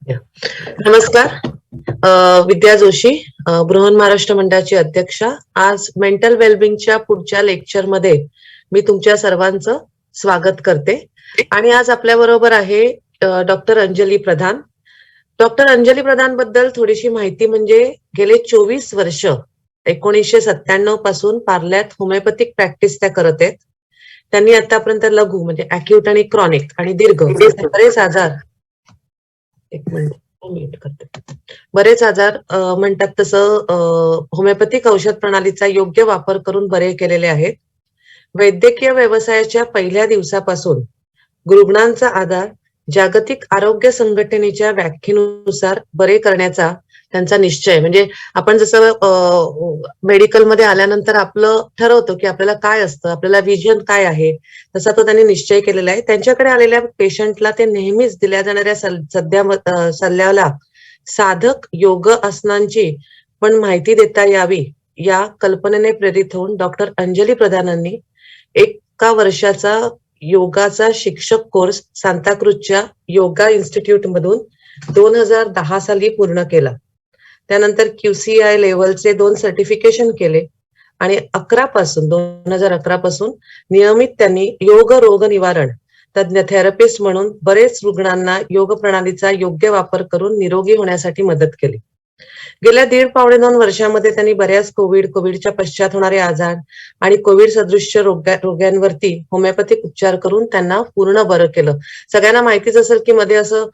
या. नमस्कार. विद्या जोशी, बृहन महाराष्ट्र मंडळाची अध्यक्षा. आज मेंटल वेलबिंगच्या पुढच्या लेक्चरमध्ये मी तुमच्या सर्वांचं स्वागत करते. आणि आज आपल्या बरोबर आहे डॉक्टर अंजली प्रधान. डॉक्टर अंजली प्रधान बद्दल थोडीशी माहिती म्हणजे गेले 24 वर्ष 1997 पासून पार्ल्यात होमिओपॅथिक प्रॅक्टिस त्या करत आहेत. त्यांनी आतापर्यंत लघु म्हणजे अॅक्यूट आणि क्रॉनिक आणि दीर्घ असे बरेच आजार बरेच आजार म्हणतात तसं होमिओपॅथिक औषध प्रणालीचा योग्य वापर करून बरे केलेले आहेत. वैद्यकीय व्यवसायाच्या पहिल्या दिवसापासून रुग्णांचा आधार जागतिक आरोग्य संघटनेच्या व्याख्येनुसार बरे करण्याचा त्यांचा निश्चय. म्हणजे आपण जसं मेडिकलमध्ये आल्यानंतर आपलं ठरवतो की आपल्याला काय असतं, आपल्याला विजन काय आहे, तसा तो त्यांनी निश्चय केलेला आहे. त्यांच्याकडे आलेल्या पेशंटला ते नेहमीच दिल्या जाणाऱ्या सल्ल्याला साधक योग आसनांची पण माहिती देता यावी या कल्पनेने प्रेरित होऊन डॉक्टर अंजली प्रधानांनी एका वर्षाचा योगाचा शिक्षक कोर्स सांताक्रूजच्या योगा इन्स्टिट्यूट मधून 2010 साली पूर्ण केला. त्यानंतर QCI लेव्हलचे 2 सर्टिफिकेशन केले आणि 2011 पासून नियमित त्यांनी योग रोग निवारण तज्ञ थेरपिस्ट म्हणून बरेच रुग्णांना योग प्रणालीचा योग्य वापर करून निरोगी होण्यासाठी मदत केली. गेल्या 1.5-2 वर्षांमध्ये त्यांनी बऱ्याच कोविडच्या पश्चात होणारे आजार आणि कोविड सदृश्य रोग्यांवरती होमिओपॅथिक उपचार करून त्यांना पूर्ण बरं केलं. सगळ्यांना माहितीच असेल की मध्ये असं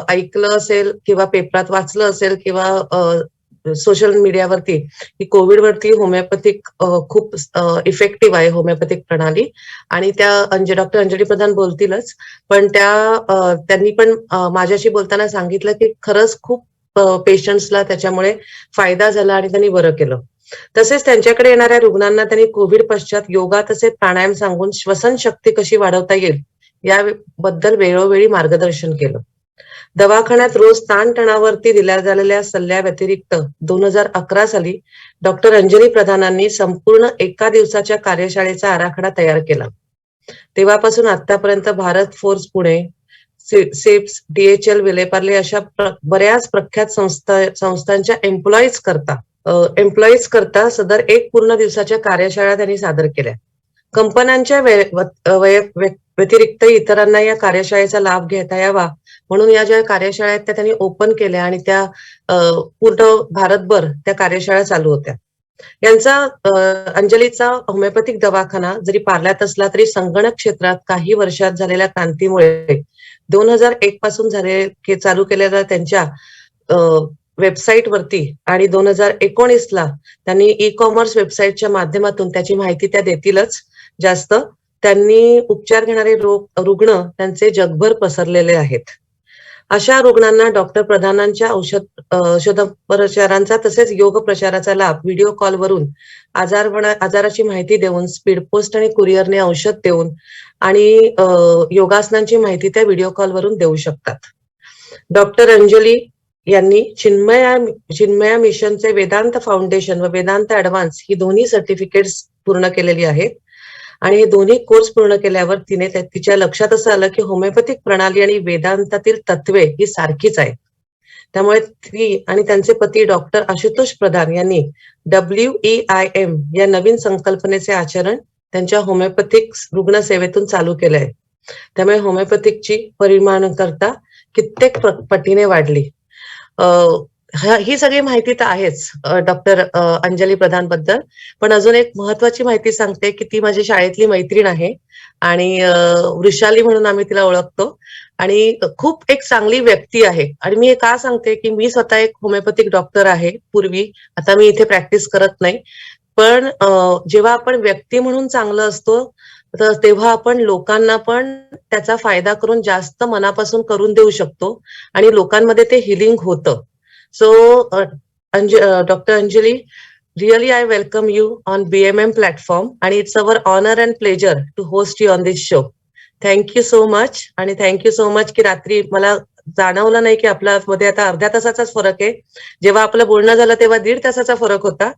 ऐकलं असेल किंवा पेपरात वाचलं असेल किंवा सोशल मीडियावरती की कोविडवरती होमिओपॅथिक खूप इफेक्टिव्ह आहे होमिओपॅथिक प्रणाली. आणि त्या डॉक्टर अंजली प्रधान बोलतीलच, पण त्यांनी पण माझ्याशी बोलताना सांगितलं की खरंच खूप पेशंट्सला त्याच्यामुळे फायदा झाला आणि त्यांनी बरं केलं. तसेच त्यांच्याकडे येणाऱ्या रुग्णांना त्यांनी कोविड पश्चात योगा तसेच प्राणायाम सांगून श्वसन शक्ती कशी वाढवता येईल याबद्दल वेळोवेळी मार्गदर्शन केलं. दवाखान्यात रोज ताणतणावावरती दिल्या झालेल्या सल्ल्या व्यतिरिक्त 2011 साली डॉक्टर अंजली प्रधानांनी संपूर्ण एका दिवसाच्या कार्यशाळेचा आराखडा तयार केला. तेव्हापासून आतापर्यंत Bharat force Pune, ceps, DHL Vile Parle अशा बऱ्याच प्रख्यात संस्थांच्या एम्प्लॉईज करता सदर एक पूर्ण दिवसाच्या कार्यशाळा त्यांनी सादर केल्या. कंपन्यांच्या व्यतिरिक्त इतरांना या कार्यशाळेचा लाभ घेता यावा म्हणून या ज्या कार्यशाळा आहेत त्या त्यांनी ओपन केल्या आणि त्या पूर्ण भारतभर त्या कार्यशाळा चालू होत्या. यांचा अंजलीचा होमिओपॅथिक दवाखाना जरी पार्ल्यात असला तरी संगणक क्षेत्रात काही वर्षात झालेल्या क्रांतीमुळे 2001 पासून चालू केलेल्या त्यांच्या वेबसाईट वरती आणि 2019 त्यांनी ई-कॉमर्स वेबसाईटच्या माध्यमातून त्याची माहिती त्या देतीलच. जास्त त्यांनी उपचार घेणारे रुग्ण त्यांचे जगभर पसरलेले आहेत. अशा रुग्णांना डॉक्टर प्रधानांच्या औषधोपचारांचा तसेच योग प्रचाराचा लाभ व्हिडिओ कॉलवरून आजाराची माहिती देऊन, स्पीड पोस्ट आणि कुरिअरने औषध देऊन आणि योगासनांची माहिती त्या व्हिडिओ कॉलवरून देऊ शकतात. डॉक्टर अंजली यांनी चिन्मया मिशनचे वेदांत फाउंडेशन व वेदांत ऍडव्हान्स ही दोन्ही सर्टिफिकेट्स पूर्ण केलेली आहेत. आणि हे दोन्ही कोर्स पूर्ण केल्यावर तिच्या लक्षात असं आलं की होमिओपॅथिक प्रणाली आणि वेदांतातील तत्वे ही सारखीच आहेत. त्यामुळे ती आणि त्यांचे पती डॉक्टर आशुतोष प्रधान यांनी WEIM या नवीन संकल्पनेचे आचरण त्यांच्या होमिओपॅथिक रुग्णसेवेतून चालू केले आहे. त्यामुळे होमिओपॅथिकची परिमाणकर्ता कित्येक पटीने वाढली. ही सगळी माहिती तर आहेच डॉक्टर अंजली प्रधान बद्दल, पण अजून एक महत्वाची माहिती सांगते की ती माझी शाळेतली मैत्रीण आहे आणि वृषाली म्हणून आम्ही तिला ओळखतो आणि खूप एक चांगली व्यक्ती आहे. आणि मी हे का सांगते की मी स्वतः एक होमिओपॅथिक डॉक्टर आहे पूर्वी, आता मी इथे प्रॅक्टिस करत नाही, पण जेव्हा आपण व्यक्ती म्हणून चांगलं असतो तर तेव्हा आपण लोकांना पण त्याचा फायदा करून जास्त मनापासून करून देऊ शकतो आणि लोकांमध्ये ते हिलिंग होतं. So, Dr. Anjali, really I welcome you on BMM platform and it's our honor and pleasure to host you on this show. Thank you so much आणि thank you so much की रात्री मला जाणवलं नाही की आपल्यामध्ये आता अर्ध्या तासाचाच फरक आहे. जेव्हा आपलं बोलणं झालं तेव्हा 1.5 तासाचा फरक होता.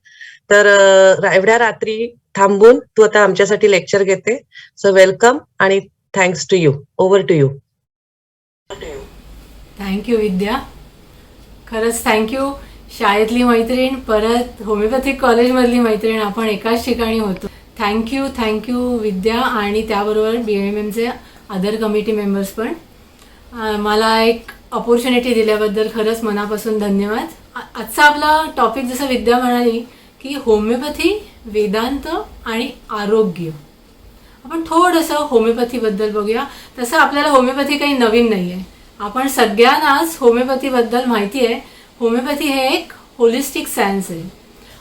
तर एवढ्या रात्री थांबून तू आता आमच्यासाठी लेक्चर घेते. सो वेलकम आणि thanks to you. Over to you. Thank you Vidya. खरंच थँक्यू. शाळेतली मैत्रीण परत होमिओपॅथिक कॉलेजमधली मैत्रीण, आपण एकाच ठिकाणी होतो. थँक्यू विद्या आणि त्याबरोबर BMMचे अदर कमिटी मेंबर्स पण. मला एक ऑपॉर्च्युनिटी दिल्याबद्दल खरंच मनापासून धन्यवाद. आजचा आपला टॉपिक जसं विद्या म्हणाली की होमिओपॅथी, वेदांत आणि आरोग्य. आपण थोडंसं होमिओपॅथीबद्दल बघूया. तसं आपल्याला होमिओपॅथी काही नवीन नाही आहे, आपण सगळ्यांनाच होमिओपॅथीबद्दल माहिती आहे. होमिओपॅथी हे एक होलिस्टिक सायन्स आहे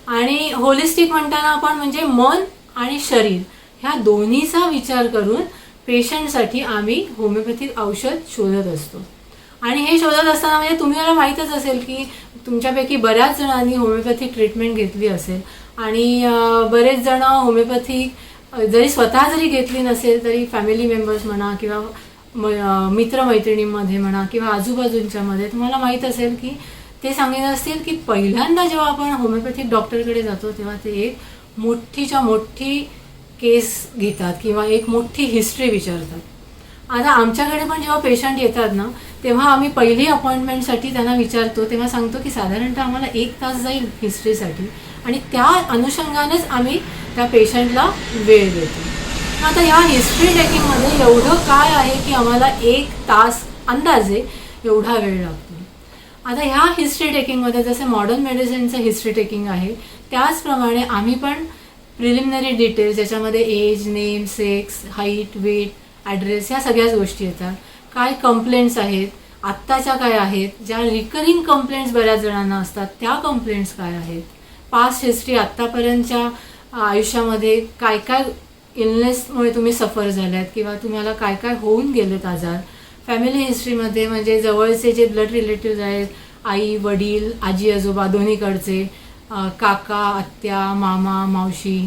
आणि होलिस्टिक म्हणताना आपण म्हणजे मन आणि शरीर ह्या दोन्हीचा विचार करून पेशंटसाठी आम्ही होमिओपॅथिक औषध शोधत असतो. आणि हे शोधत असताना म्हणजे तुम्हाला माहीतच असेल की तुमच्यापैकी बऱ्याच जणांनी होमिओपॅथिक ट्रीटमेंट घेतली असेल आणि बरेच जण होमिओपॅथिक जरी स्वतः जरी घेतली नसेल तरी फॅमिली मेंबर्स म्हणा किंवा मित्रमैत्रिणींमध्ये म्हणा किंवा आजूबाजूंच्यामध्ये तुम्हाला माहीत असेल की ते सांगितलं असतील की पहिल्यांदा जेव्हा आपण होमिओपॅथिक डॉक्टरकडे जातो तेव्हा ते एक मोठीच्या मोठी केस घेतात किंवा एक मोठी हिस्ट्री विचारतात. आता आमच्याकडे पण जेव्हा पेशंट येतात ना तेव्हा आम्ही पहिली अपॉइंटमेंटसाठी त्यांना विचारतो, तेव्हा सांगतो की साधारणतः आम्हाला 1 तास जाईल हिस्ट्रीसाठी आणि त्या अनुषंगानेच आम्ही त्या पेशंटला वेळ देतो. आता ह्या हिस्ट्री टेकिंगमध्ये एवढं काय आहे की आम्हाला 1 तास अंदाजे एवढा वेळ लागतो. आता ह्या हिस्ट्री टेकिंगमध्ये जसं मॉडर्न मेडिसिनचं हिस्ट्री टेकिंग आहे त्याचप्रमाणे आम्ही पण प्रिलिमिनरी डिटेल्स ज्याच्यामध्ये age, name, sex, height, weight, address ह्या सगळ्याच गोष्टी येतात. काय कंप्लेंट्स आहेत आत्ताच्या, काय आहेत ज्या रिकरिंग कंप्लेंट्स बऱ्याच जणांना असतात त्या कंप्लेंट्स काय आहेत, पास्ट हिस्ट्री आत्तापर्यंतच्या आयुष्यामध्ये काय काय इलनेसमुळे तुम्ही सफर झाल्यात किंवा तुम्हाला काय काय होऊन गेलेत आजार. फॅमिली हिस्ट्रीमध्ये म्हणजे जवळचे जे ब्लड रिलेटिव्ज आहेत, आई, वडील, आजी, आजोबा दोन्हीकडचे, काका, आत्या, मामा, मावशी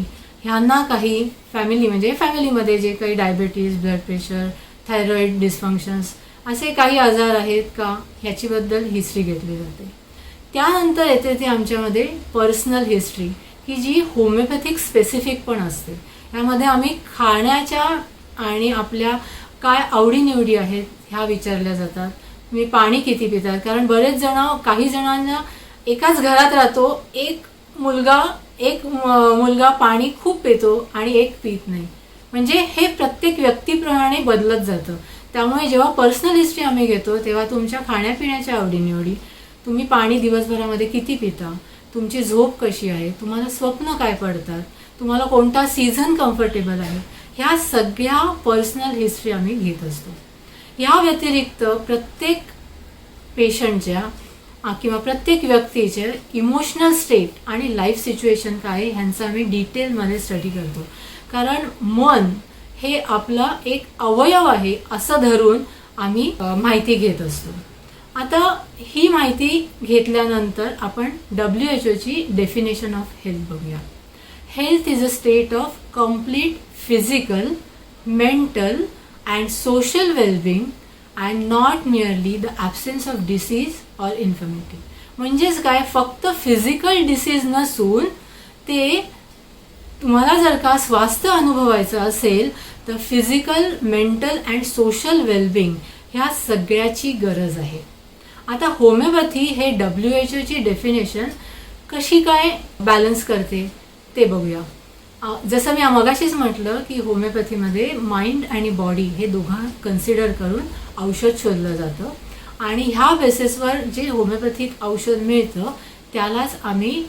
ह्यांना काही फॅमिलीमध्ये जे काही डायबिटीज, ब्लड प्रेशर, थायरॉईड डिस्फंक्शन्स असे काही आजार आहेत का ह्याचीबद्दल हिस्ट्री घेतली जाते. त्यानंतर येते ती आमच्यामध्ये पर्सनल हिस्ट्री की जी होमिओपॅथिक स्पेसिफिक पण असते. यामध्ये आम्ही खाण्याच्या आणि आपल्या काय आवडीनिवडी आहेत ह्या विचारल्या जातात. तुम्ही पाणी किती पितात, कारण बरेच जण, काही जणांना एकाच घरात राहतो, एक मुलगा पाणी खूप पितो आणि एक पित नाही, म्हणजे हे प्रत्येक व्यक्तीप्रमाणे बदलत जातं. त्यामुळे जेव्हा पर्सनल हिस्ट्री आम्ही घेतो तेव्हा तुमच्या खाण्यापिण्याच्या आवडीनिवडी, तुम्ही पाणी दिवसभरामध्ये किती पिता, तुमची झोप कशी आहे, तुम्हाला स्वप्न काय पडतात, तुम्हाला कोणता सीझन कम्फर्टेबल आहे, ह्या सगळ्या पर्सनल हिस्ट्री आम्ही घेत असतो. या व्यतिरिक्त प्रत्येक पेशंटच्या किंवा प्रत्येक व्यक्तीचे इमोशनल स्टेट आणि लाईफ सिच्युएशन काय ह्यांचा आम्ही डिटेलमध्ये स्टडी करतो. कारण मन हे आपला एक अवयव आहे असं धरून आम्ही माहिती घेत असतो. आता ही माहिती घेतल्यानंतर आपण WHOची डेफिनेशन ऑफ हेल्थ बघूया. Health is a state of complete physical, mental and social wellbeing and not merely the absence of disease or infirmity. म्हणजेच काय, फक्त फिजिकल डिसीज नसून ते तुम्हाला जर का स्वास्थ्य अनुभवायचं असेल तर physical, mental and social wellbeing ह्या सगळ्याची गरज आहे. आता होमिओपॅथी हे WHOची डेफिनेशन कशी काय बॅलन्स करते ते बघूया. जसं मी मगाशीच म्हटलं की होमिओपॅथीमध्ये माइंड आणि बॉडी हे दोघं कन्सिडर करून औषध शोधलं जातं आणि ह्या बेसिसवर जे होमिओपॅथिक औषध मिळतं त्यालाच आम्ही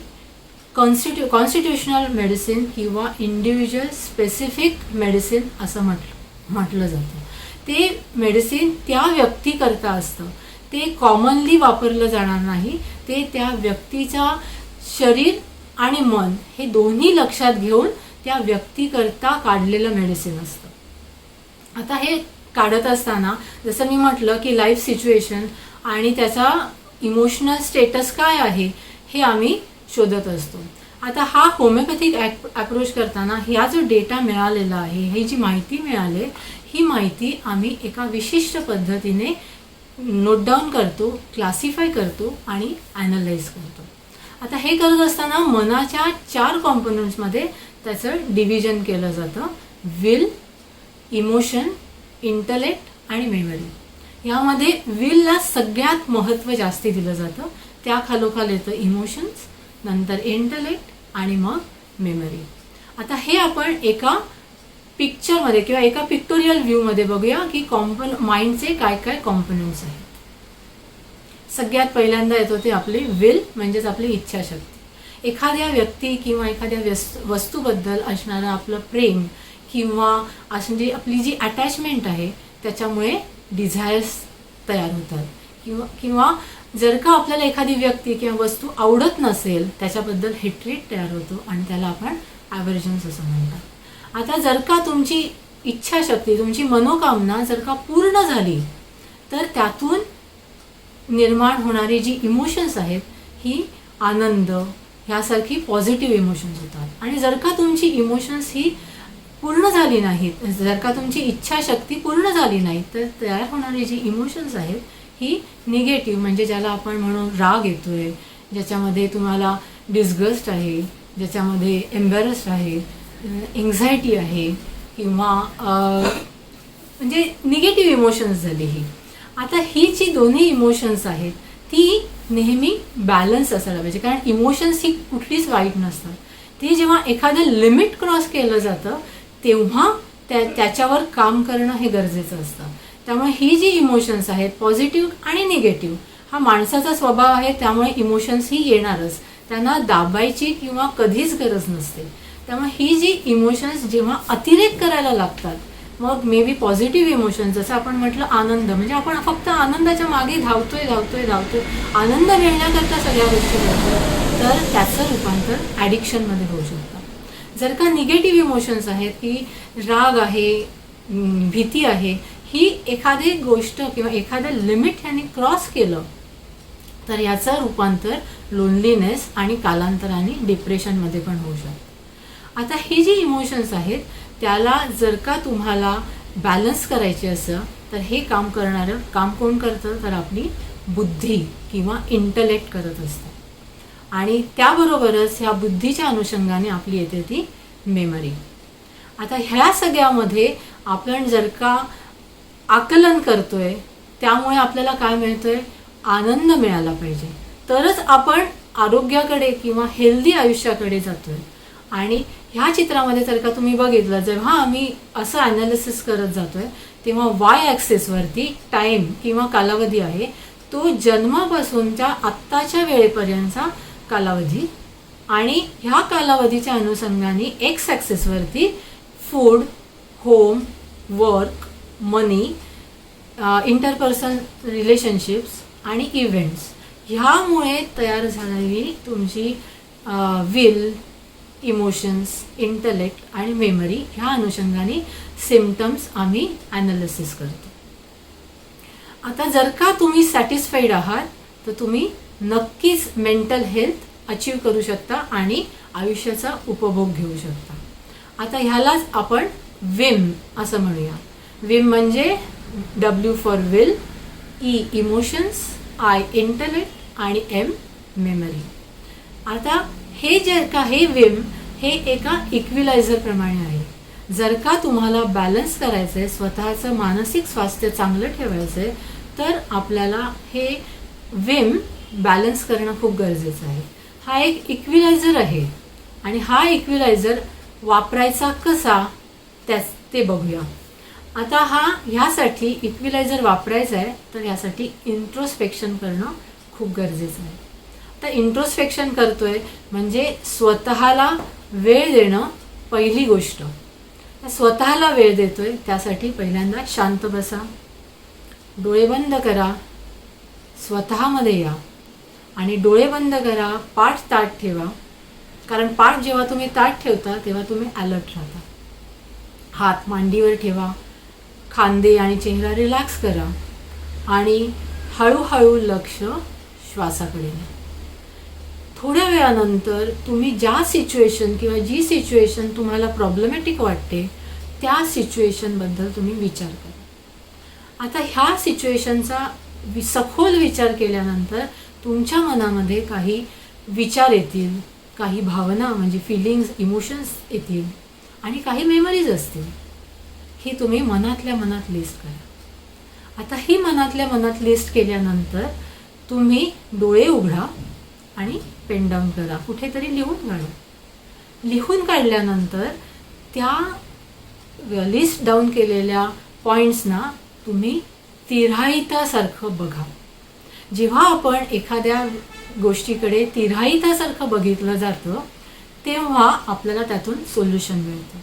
कॉन्स्टिट्युशनल मेडिसिन किंवा इंडिव्हिज्युअल स्पेसिफिक मेडिसिन असं म्हटलं जातं. ते मेडिसिन त्या व्यक्तीकरता असतं, ते कॉमनली वापरलं जाणार नाही, ते त्या व्यक्तीचा शरीर आणि मन हे दोन्ही लक्षात घेऊन त्या व्यक्तीकरता काढलेलं मेडिसिन असतं. आता हे काढत असताना जसं मी म्हटलं की लाईफ सिच्युएशन आणि त्याचा इमोशनल स्टेटस काय आहे हे आम्ही शोधत असतो. आता हा होमिओपॅथिक अप्रोच करताना ह्या जो डेटा मिळालेला आहे, ही जी माहिती मिळाली, ही माहिती आम्ही एका विशिष्ट पद्धतीने नोट डाऊन करतो, क्लासिफाय करतो आणि ॲनालाइज करतो. आता हे करत असताना मनाच्या 4 कॉम्पोनंट्समध्ये त्याचं डिव्हिजन केलं जातं. विल, इमोशन, इंटलेक्ट आणि मेमरी. यामध्ये विलला सगळ्यात महत्त्व जास्ती दिलं जातं. त्या खालोखाल येतं इमोशन्स, नंतर इंटलेक्ट आणि मग मेमरी. आता हे आपण एका पिक्चरमध्ये किंवा एका पिक्टोरियल व्ह्यूमध्ये बघूया की माइंडचे काय काय कॉम्पोनंट्स आहेत. सगळ्यात पहिल्यांदा येतो ते आपली विल म्हणजेच आपली इच्छाशक्ती. एखाद्या व्यक्ती किंवा एखाद्या वस्तूबद्दल असणारं आपलं प्रेम किंवा अशी आपली जी अटॅचमेंट आहे त्याच्यामुळे डिझायर्स तयार होतात. किंवा जर का आपल्याला एखादी व्यक्ती किंवा वस्तू आवडत नसेल त्याच्याबद्दल हेट्रेट तयार होतो आणि त्याला आपण ॲव्हर्जन्स असं म्हणतात. आता जर का तुमची इच्छाशक्ती, तुमची मनोकामना जर का पूर्ण झाली तर त्यातून निर्माण होणारी जी इमोशन्स आहेत ही आनंद ह्यासारखी पॉझिटिव्ह इमोशन्स होतात. आणि जर का तुमची इमोशन्स ही पूर्ण झाली नाहीत, जर का तुमची इच्छाशक्ती पूर्ण झाली नाही तर तयार होणारी जी इमोशन्स आहेत ही निगेटिव्ह, म्हणजे ज्याला आपण म्हणून राग येतोय, ज्याच्यामध्ये तुम्हाला डिस्गस्ट आहे, ज्याच्यामध्ये एम्बॅरस्ड आहे, एन्झायटी आहे किंवा म्हणजे निगेटिव्ह इमोशन्स झाली ही. आता ही जी दोन्ही इमोशन्स आहेत ती नेहमी बॅलन्स असायला पाहिजे, कारण इमोशन्स ही कुठलीच वाईट नसतात. ते जेव्हा एखादं लिमिट क्रॉस केलं जातं तेव्हा त्याच्यावर काम करणं हे गरजेचं असतं. त्यामुळे ही जी इमोशन्स आहेत पॉझिटिव्ह आणि निगेटिव्ह हा माणसाचा स्वभाव आहे, त्यामुळे इमोशन्स ही येणारच, त्यांना दाबायची किंवा कधीच गरज नसते. त्यामुळे ही जी इमोशन्स जेव्हा अतिरेक करायला लागतात, मग मे बी पॉझिटिव्ह इमोशन्स जसं आपण म्हटलं आनंद, म्हणजे आपण फक्त आनंदाच्या मागे धावतोय, आनंद मिळण्याकरता सगळ्या गोष्टी करतो, तर त्याचं रूपांतर ॲडिक्शनमध्ये होऊ शकतं. जर का निगेटिव्ह इमोशन्स आहेत की राग आहे, भीती आहे, ही एखादी गोष्ट किंवा एखादं लिमिट ह्याने क्रॉस केलं तर याचं रूपांतर लोनलीनेस आणि कालांतराने डिप्रेशनमध्ये पण होऊ शकतं. आता ही जी इमोशन्स आहेत त्याला जर का तुम्हाला बॅलन्स करायचे असं तर हे काम करणारं काम कोण करतं तर आपली बुद्धी किंवा इंटलेक्ट करत असतं. आणि त्याबरोबरच ह्या बुद्धीच्या अनुषंगाने आपली येते ती मेमरी. आता ह्या सगळ्यामध्ये आपण जर का आकलन करतोय त्यामुळे आपल्याला काय मिळतोय, आनंद मिळाला पाहिजे, तरच आपण आरोग्याकडे किंवा हेल्दी आयुष्याकडे जातोय. आणि ह्या चित्रामध्ये जर का तुम्ही बघितलं, जेव्हा आम्ही असं ॲनालिसिस करत जातोय तेव्हा वाय ॲक्सेसवरती टाईम किंवा कालावधी आहे, तो जन्मापासूनच्या आत्ताच्या वेळेपर्यंतचा कालावधी, आणि ह्या कालावधीच्या अनुषंगाने एक्स ॲक्सेसवरती फूड, होम, वर्क, मनी, इंटरपर्सनल रिलेशनशिप्स आणि इव्हेंट्स, ह्यामुळे तयार झालेली तुमची विल, इमोशन्स, इंटलेक्ट आणि मेमरी ह्या अनुषंगाने सिम्पटम्स आम्ही ॲनालिसिस करतो. आता जर का तुम्ही सॅटिस्फाईड आहात तर तुम्ही नक्कीच मेंटल हेल्थ अचीव करू शकता आणि आयुष्याचा उपभोग घेऊ शकता. आता ह्यालाच आपण विम असं म्हणूया. विम म्हणजे W for will, E emotions, I intellect आणि M मेमरी. आता हे जर का हे विम हे एका इक्विलायझर प्रमाणे आहे. जर का तुम्हाला बॅलन्स करायचं आहे, स्वतःचं मानसिक स्वास्थ्य चांगलं ठेवायचं आहे, तर आपल्याला हे विम बॅलन्स करणं खूप गरजेचं आहे. हा एक इक्विलायझर आहे आणि हा इक्विलायझर वापरायचा कसा ते बघूया. आता ह्यासाठी इक्विलायझर वापरायचा आहे तर ह्यासाठी इंट्रोस्पेक्शन करणं खूप गरजेचं आहे. तर इंट्रोस्पेक्शन करतोय म्हणजे स्वतःला वेळ देणं पहिली गोष्ट. स्वतःला वेळ देतोय त्यासाठी पहिल्यांदा शांत बसा, डोळे बंद करा, स्वतःमध्ये या आणि डोळे बंद करा, पाठ ताठ ठेवा, कारण पाठ जेव्हा तुम्ही ताठ ठेवता तेव्हा तुम्ही अलर्ट राहता. हात मांडीवर ठेवा, खांदे आणि चेहरा रिलॅक्स करा आणि हळूहळू लक्ष श्वासाकडे न्या. थोड्या वेळानंतर तुम्ही ज्या सिच्युएशन किंवा जी सिच्युएशन तुम्हाला प्रॉब्लेमॅटिक वाटते त्या सिच्युएशनबद्दल तुम्ही विचार करा. आता ह्या सिच्युएशनचा सखोल विचार केल्यानंतर तुमच्या मनामध्ये काही विचार येतील, काही भावना म्हणजे फिलिंग्स, इमोशन्स येतील आणि काही मेमरीज असतील. ही तुम्ही मनातल्या मनात लिस्ट करा. आता ही मनातल्या मनात लिस्ट केल्यानंतर तुम्ही डोळे उघडा आणि पेन डाऊन करा, कुठेतरी लिहून काढा. लिहून काढल्यानंतर त्या लिस्ट डाऊन केलेल्या पॉईंट्सना तुम्ही तिराहितासारखं बघा. जेव्हा आपण एखाद्या गोष्टीकडे तिराहितासारखं बघितलं जातं तेव्हा आपल्याला त्यातून सोल्युशन मिळतं.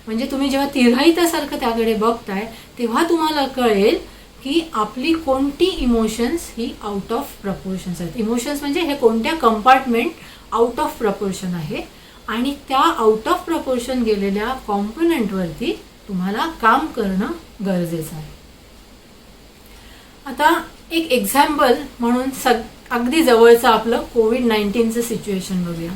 म्हणजे तुम्ही जेव्हा तिराहितासारखं त्याकडे बघताय तेव्हा तुम्हाला कळेल की आपली कोणती emotions he out of proportions आहेत. इमोशन्स म्हणजे हे कोणत्या कंपार्टमेंट आउट ऑफ प्रपोर्शन आहे आणि त्या आउट ऑफ प्रपोर्शन गेलेल्या कॉम्पोनंटवरती तुम्हाला काम करणं गरजेचं आहे. आता एक एक्झाम्पल म्हणून अगदी जवळचं आपलं कोविड-19चं सिच्युएशन बघूया.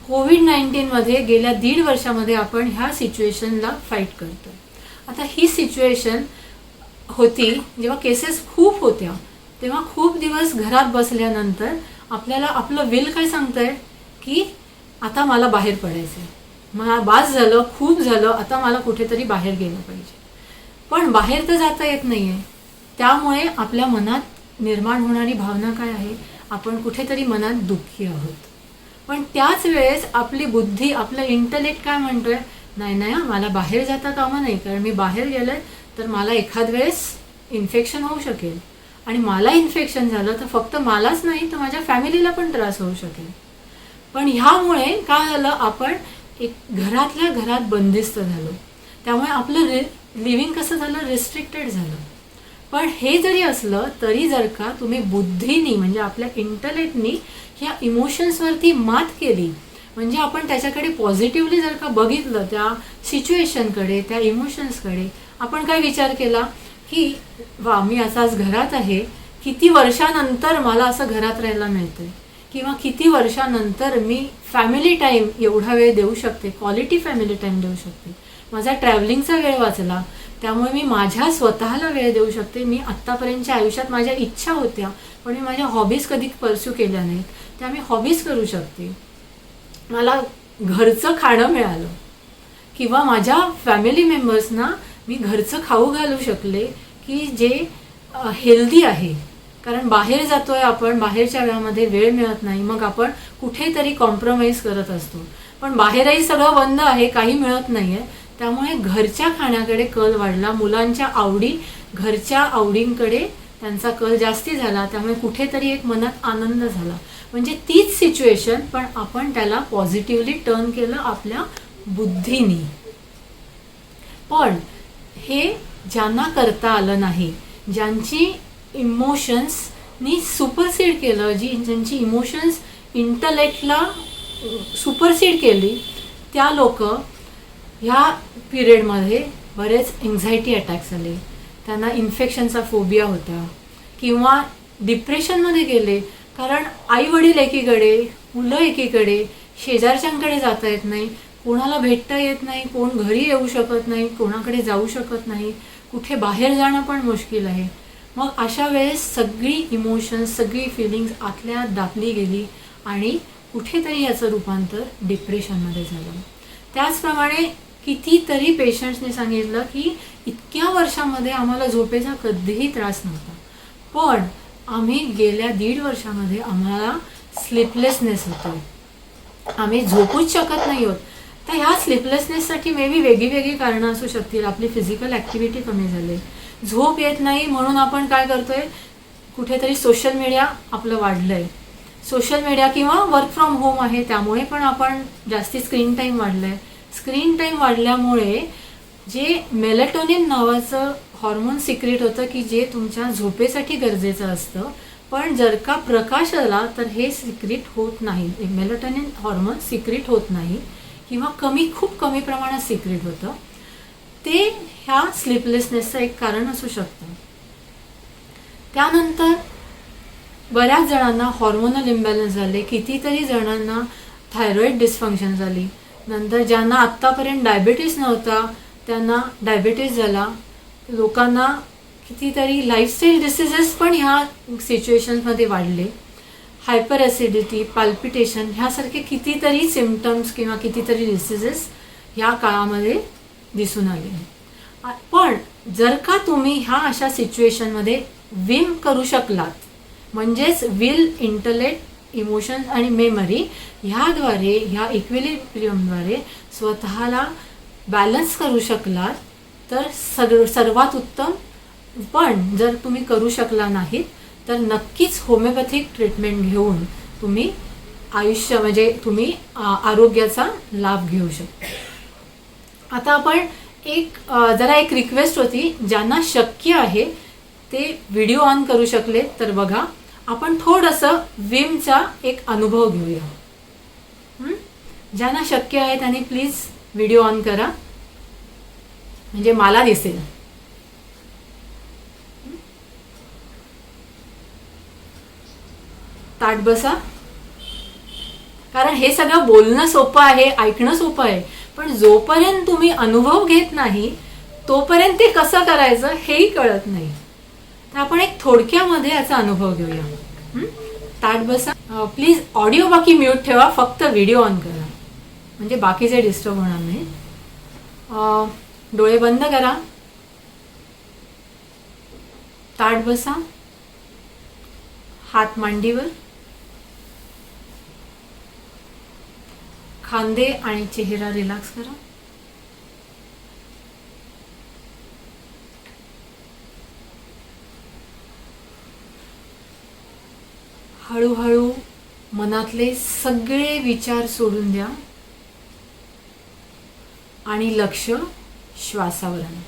कोविड-19मध्ये गेल्या 1.5 वर्षामध्ये आपण ह्या सिच्युएशनला फाईट करतो. आता ही सिच्युएशन होती जेव्हा केसेस खूप होत्या, तेव्हा खूप दिवस घरात बसल्यानंतर आपल्याला आपलं विल काय सांगतंय की आता मला बाहेर पडायचं आहे, मला बास झालं, खूप झालं, आता मला कुठेतरी बाहेर गेलं पाहिजे. पण बाहेर तर जाता येत नाही आहे. त्यामुळे आपल्या मनात निर्माण होणारी भावना काय आहे, आपण कुठेतरी मनात दुःखी आहोत. पण त्याच वेळेस आपली बुद्धी, आपलं इंटलेक्ट काय म्हणतोय, नाही नाही मला बाहेर जाता कामा नाही, कारण मी बाहेर गेलोय तर मला एखाद वेळेस इन्फेक्शन होऊ शकेल आणि मला इन्फेक्शन झालं तर फक्त मलाच नाही तर माझ्या फॅमिलीला पण त्रास होऊ शकेल. पण ह्यामुळे काय झालं, आपण एक घरातल्या घरात बंदिस्त झालो. त्यामुळे आपलं लिव्हिंग कसं झालं, रिस्ट्रिक्टेड झालं. पण हे जरी असलं तरी जर का तुम्ही बुद्धीनी म्हणजे आपल्या इंटलेक्टनी ह्या इमोशन्सवरती मात केली, म्हणजे आपण त्याच्याकडे पॉझिटिव्हली जर का बघितलं, त्या सिच्युएशनकडे, त्या इमोशन्सकडे, आपण काय विचार केला की वा मी असाच घरात आहे, किती वर्षानंतर मला असं घरात राहायला मिळतंय, किंवा किती वर्षानंतर मी फॅमिली टाईम एवढा वेळ देऊ शकते, क्वालिटी फॅमिली टाईम देऊ शकते, माझा ट्रॅव्हलिंगचा वेळ वाचला, त्यामुळे मी माझ्या स्वतःला वेळ देऊ शकते. मी आत्तापर्यंतच्या आयुष्यात माझ्या इच्छा होत्या पण मी माझ्या हॉबीज कधी परस्यू केल्या नाहीत, त्या मी हॉबीज करू शकते. मला घरचं खाणं मिळालं किंवा माझ्या फॅमिली मेंबर्सना मी घरचं खाऊ घालू शकले की जे हेल्दी आहे. कारण बाहेर जातोय आपण, बाहेरच्या वेळामध्ये वेळ मिळत नाही, मग आपण कुठेतरी कॉम्प्रोमाइज करत असतो. पण बाहेरही सगळं बंद आहे, काही मिळत नाही आहे, त्यामुळे घरच्या खाण्याकडे कल वाढला. मुलांच्या आवडी, घरच्या आवडींकडे त्यांचा कल जास्ती झाला, त्यामुळे कुठेतरी एक मनात आनंद झाला. म्हणजे तीच सिच्युएशन पण आपण त्याला पॉझिटिव्हली टर्न केलं आपल्या बुद्धीनी. पण हे ज्यांना करता आलं नाही, ज्यांची इमोशन्सनी सुपरसीड केलं, ज्यांची इमोशन्स इंटलेक्टला सुपरसीड केली, त्या लोक ह्या पिरियडमध्ये बरेच एन्झायटी अटॅक्स आले, त्यांना इन्फेक्शनचा फोबिया होता किंवा डिप्रेशनमध्ये गेले. कारण आई वडील एकीकडे, मुलं एकीकडे, शेजारच्यांकडे जाता येत नाही, कोणाला भेटता येत नाही, कोण घरी येऊ शकत नाही, कोणाकडे जाऊ शकत नाही, कुठे बाहेर जाणं पण मुश्किल आहे. मग अशा वेळेस सगळी इमोशन्स, सगळी फिलिंग्स आतल्या दाबली गेली आणि कुठेतरी याचं रूपांतर डिप्रेशनमध्ये झालं. त्याचप्रमाणे कितीतरी पेशंट्सने सांगितलं की इतक्या वर्षामध्ये आम्हाला झोपेचा कधीही त्रास नव्हता, पण आम्ही गेल्या 1.5 वर्षामध्ये आम्हाला स्लीपलेसनेस होतो, आम्ही झोपूच शकत नाही आहोत. तर ह्या स्लीपलेसनेससाठी मे बी वेगळी कारणं असू शकतील. आपली फिजिकल ॲक्टिव्हिटी कमी झाली, झोप येत नाही, म्हणून आपण काय करतोय, कुठेतरी सोशल मीडिया आपलं वाढलं आहे. सोशल मीडिया किंवा वर्क फ्रॉम होम आहे त्यामुळे पण आपण जास्ती स्क्रीन टाईम वाढलं आहे. स्क्रीन टाईम वाढल्यामुळे जे मेलेटोनिन नावाचं हॉर्मोन सिक्रेट होतं की जे तुमच्या झोपेसाठी गरजेचं असतं, पण जर का प्रकाश आला तर हे सिक्रेट होत नाही, मेलेटोनिन हॉर्मोन सिक्रेट होत नाही किंवा खूप कमी प्रमाणात सिक्रेट होतं. ते ह्या स्लीपलेसनेसचं एक कारण असू शकतं. त्यानंतर बऱ्याच जणांना हॉर्मोनल इम्बॅलन्स झाले, कितीतरी जणांना थायरॉईड डिस्फंक्शन झाली, नंतर ज्यांना आत्तापर्यंत डायबिटीस नव्हता त्यांना डायबिटीस झाला, लोकांना कितीतरी लाईफस्टाईल डिसीजेस पण ह्या सिच्युएशन्समध्ये वाढले, हायपर ॲसिडिटी, पाल्पिटेशन ह्यासारखे कितीतरी सिम्पटम्स किंवा कितीतरी डिसीजेस ह्या काळामध्ये दिसून आले. पण जर का तुम्ही ह्या अशा सिच्युएशनमध्ये विम करू शकलात, म्हणजेच विल, इंटलेक्ट, इमोशन्स आणि मेमरी ह्याद्वारे, ह्या इक्विलिब्रियमद्वारे स्वतःला बॅलन्स करू शकलात तर सर्वात उत्तम. पण जर तुम्ही करू शकला नाहीत तर नक्कीच होमिओपॅथिक ट्रीटमेंट घेऊन तुम्ही आयुष्य म्हणजे तुम्ही आरोग्याचा लाभ घेऊ शकता. आता आपण जरा एक रिक्वेस्ट होती, ज्यांना शक्य आहे ते व्हिडिओ ऑन करू शकले तर बघा. आपण थोडंसं विमचा एक अनुभव घेऊया. ज्यांना शक्य आहे त्यांनी प्लीज व्हिडिओ ऑन करा, म्हणजे मला दिसेल. ताट बसा. कारण हे सगळं बोलणं सोपं आहे, ऐकणं सोपं आहे, पण जोपर्यंत तुम्ही अनुभव घेत नाही तोपर्यंत ते कसं करायचं हेही कळत नाही. तर आपण एक थोडक्यामध्ये याचा अनुभव घेऊया. ताट बसा. प्लीज ऑडिओ बाकी म्यूट ठेवा, फक्त व्हिडिओ ऑन करा, म्हणजे बाकीचे डिस्टर्ब होणार नाही. डोळे बंद करा. ताट बसा. हात मांडीवर. खांदे आणि चेहरा रिलॅक्स करा. हळूहळू मनातले सगळे विचार सोडून द्या आणि लक्ष श्वासावर आणा.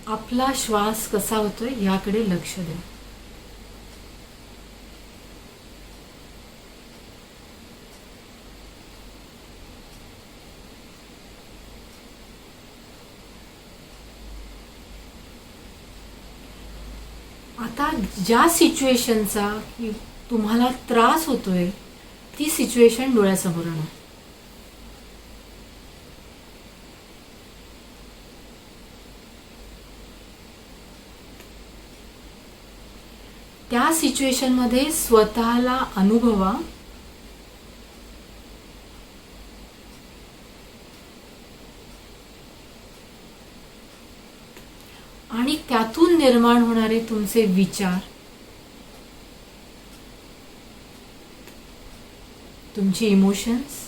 आपला श्वास कसा होतोय याकडे लक्ष द्या. आता ज्या सिच्युएशनचा तुम्हाला त्रास होतोय ती सिच्युएशन डोळ्यासमोर आणा. त्या सिच्युएशनमध्ये स्वतःला अनुभवा. आणि त्यातून निर्माण होणारे तुमचे विचार, तुमची इमोशन्स